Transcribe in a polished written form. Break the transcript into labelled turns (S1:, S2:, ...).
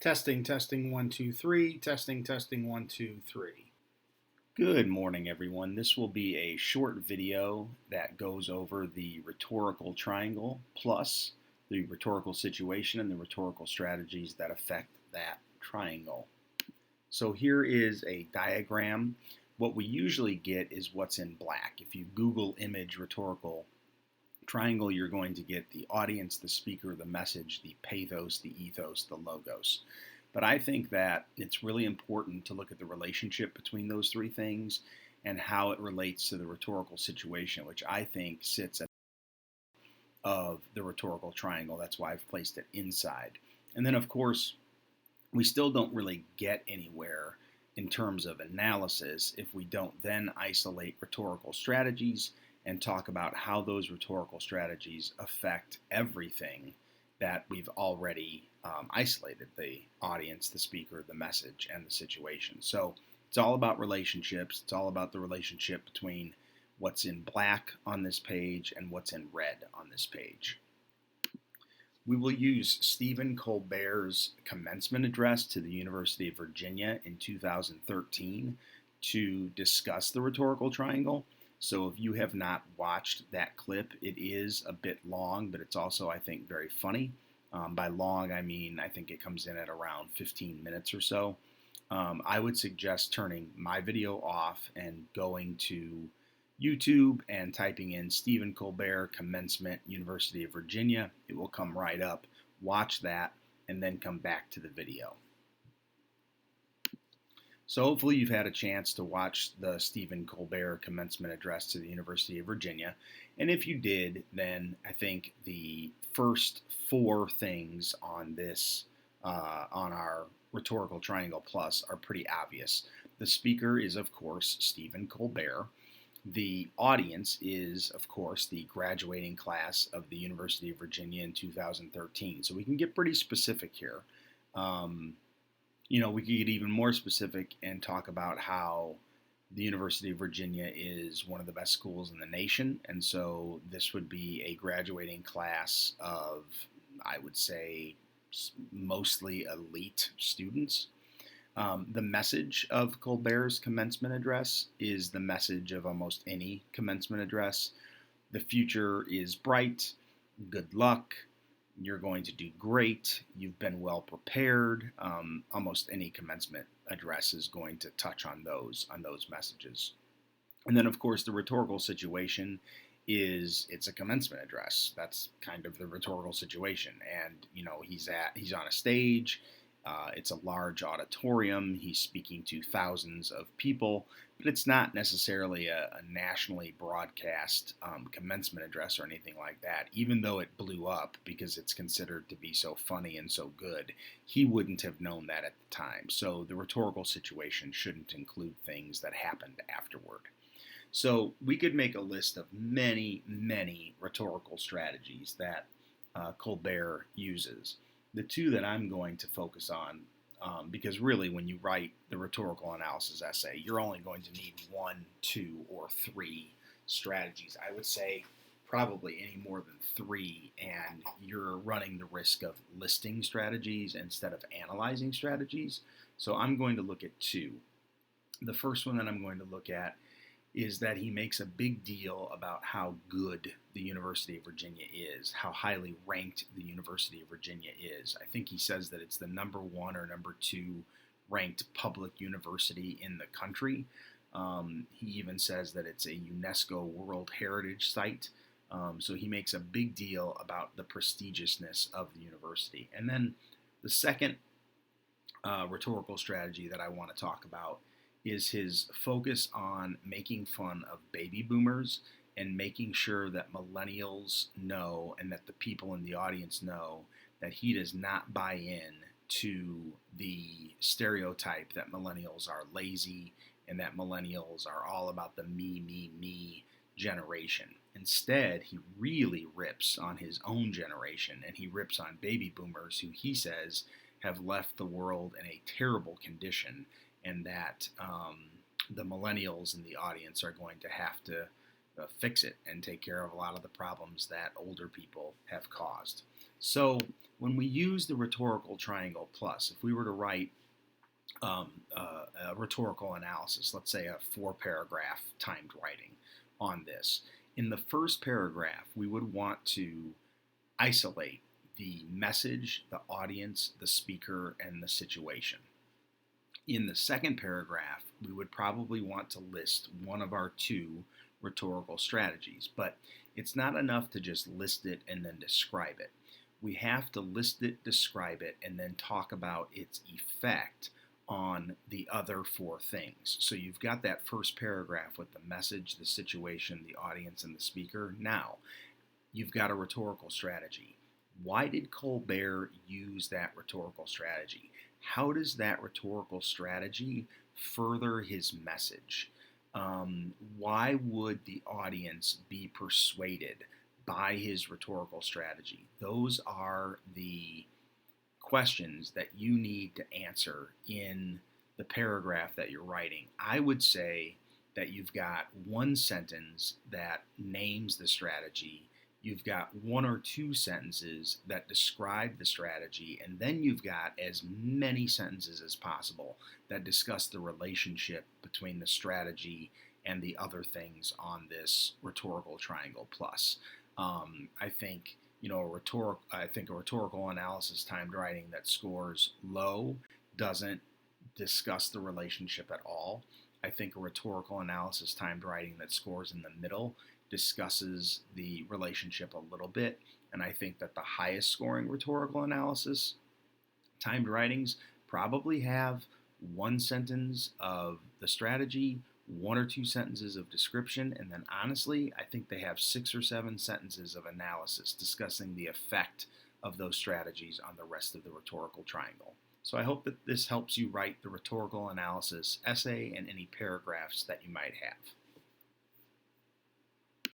S1: Testing, 1, 2, 3. Testing, 1, 2, 3. Good morning, everyone. This will be a short video that goes over the rhetorical triangle plus the rhetorical situation and the rhetorical strategies that affect that triangle. So here is a diagram. What we usually get is what's in black. If you Google image rhetorical triangle, you're going to get the audience, the speaker, the message, the pathos, the ethos, the logos. But I think that it's really important to look at the relationship between those three things and how it relates to the rhetorical situation, which I think sits at the of the rhetorical triangle. That's why I've placed it inside. And then, of course, we still don't really get anywhere in terms of analysis if we don't then isolate rhetorical strategies and talk about how those rhetorical strategies affect everything that we've already isolated: the audience, the speaker, the message, and the situation. So it's all about relationships. It's all about the relationship between what's in black on this page and what's in red on this page. We will use Stephen Colbert's commencement address to the University of Virginia in 2013 to discuss the rhetorical triangle. So if you have not watched that clip, it is a bit long, but it's also, I think, very funny. By long, I mean I think it comes in at around 15 minutes or so. I would suggest turning my video off and going to YouTube and typing in Stephen Colbert Commencement, University of Virginia. It will come right up. Watch that and then come back to the video. So hopefully you've had a chance to watch the Stephen Colbert commencement address to the University of Virginia. And if you did, then I think the first four things on this, on our rhetorical triangle plus, are pretty obvious. The speaker is, of course, Stephen Colbert. The audience is, of course, the graduating class of the University of Virginia in 2013. So we can get pretty specific here. We could get even more specific and talk about how the University of Virginia is one of the best schools in the nation. And so this would be a graduating class of, I would say, mostly elite students. The message of Colbert's commencement address is the message of almost any commencement address. The future is bright. Good luck. You're going to do great. You've been well prepared. Almost any commencement address is going to touch on those messages. And then, of course, the rhetorical situation is it's a commencement address. That's kind of the rhetorical situation. And he's on a stage. It's a large auditorium. He's speaking to thousands of people, but it's not necessarily a nationally broadcast commencement address or anything like that. Even though it blew up because it's considered to be so funny and so good, he wouldn't have known that at the time. So the rhetorical situation shouldn't include things that happened afterward. So we could make a list of many, many rhetorical strategies that Colbert uses. The two that I'm going to focus on, because really when you write the rhetorical analysis essay, you're only going to need 1, 2, or 3 strategies. I would say probably any more than 3, and you're running the risk of listing strategies instead of analyzing strategies. So I'm going to look at 2. The first one that I'm going to look at is that he makes a big deal about how good the University of Virginia is, how highly ranked the University of Virginia is. I think he says that it's the number 1 or number 2 ranked public university in the country. He even says that it's a UNESCO World Heritage Site. So he makes a big deal about the prestigiousness of the university. And then the second rhetorical strategy that I want to talk about is his focus on making fun of baby boomers and making sure that millennials know and that the people in the audience know that he does not buy in to the stereotype that millennials are lazy and that millennials are all about the me generation. Instead, he really rips on his own generation, and he rips on baby boomers who he says have left the world in a terrible condition, and that the millennials in the audience are going to have to fix it and take care of a lot of the problems that older people have caused. So when we use the rhetorical triangle plus, if we were to write a rhetorical analysis, let's say a 4-paragraph timed writing on this, in the first paragraph, we would want to isolate the message, the audience, the speaker, and the situation. In the second paragraph, we would probably want to list one of our 2 rhetorical strategies, but it's not enough to just list it and then describe it. We have to list it, describe it, and then talk about its effect on the other 4 things. So you've got that first paragraph with the message, the situation, the audience, and the speaker. Now, you've got a rhetorical strategy. Why did Colbert use that rhetorical strategy? How does that rhetorical strategy further his message? Why would the audience be persuaded by his rhetorical strategy? Those are the questions that you need to answer in the paragraph that you're writing. I would say that you've got 1 sentence that names the strategy, you've got 1 or 2 sentences that describe the strategy, and then you've got as many sentences as possible that discuss the relationship between the strategy and the other things on this rhetorical triangle plus. I think a rhetorical analysis timed writing that scores low doesn't discuss the relationship at all. I think a rhetorical analysis timed writing that scores in the middle discusses the relationship a little bit. And I think that the highest scoring rhetorical analysis timed writings probably have 1 sentence of the strategy, 1 or 2 sentences of description, and then honestly, I think they have 6 or 7 sentences of analysis discussing the effect of those strategies on the rest of the rhetorical triangle. So I hope that this helps you write the rhetorical analysis essay and any paragraphs that you might have.